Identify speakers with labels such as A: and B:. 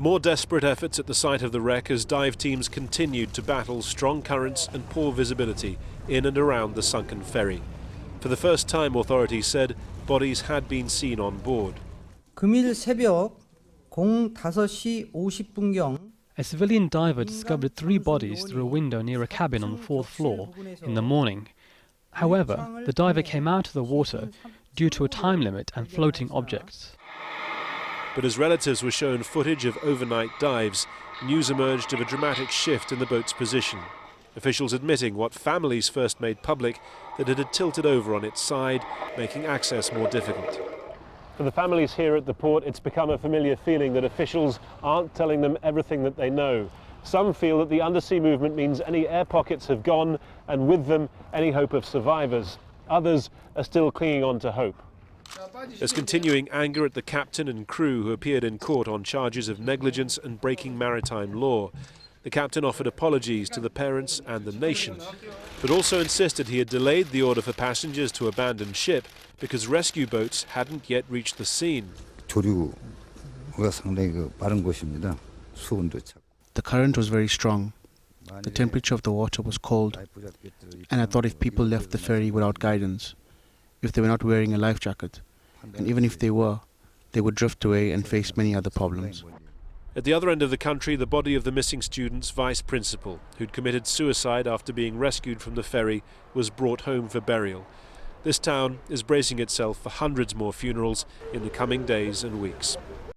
A: More desperate efforts at the site of the wreck as dive teams continued to battle strong currents and poor visibility in and around the sunken ferry. For the first time, authorities said bodies had been seen on board.
B: 금일 새벽 05시 50분경
C: A civilian diver discovered 3 bodies through a window near a cabin on the 4th floor in the morning. However, the diver came out of the water due to a time limit and floating objects.
A: But as relatives were shown footage of overnight dives, news emerged of a dramatic shift in the boat's position. Officials admitting what families first made public, that it had tilted over on its side, making access more difficult. For the families here at the port, it's become a familiar feeling that officials aren't telling them everything that they know. Some feel that the undersea movement means any air pockets have gone, and with them, any hope of survivors. Others are still clinging on to hope. There's continuing anger at the captain and crew who appeared in court on charges of negligence and breaking maritime law. The captain offered apologies to the parents and the nation, but also insisted he had delayed the order for passengers to abandon ship because rescue boats hadn't yet reached the scene.
D: The current was very strong. The temperature of the water was cold, and I thought if people left the ferry without guidance, if they were not wearing a life jacket, and even if they were, they would drift away and face many other problems.
A: At the other end of the country, the body of the missing student's vice principal, who'd committed suicide after being rescued from the ferry, was brought home for burial. This town is bracing itself for hundreds more funerals in the coming days and weeks.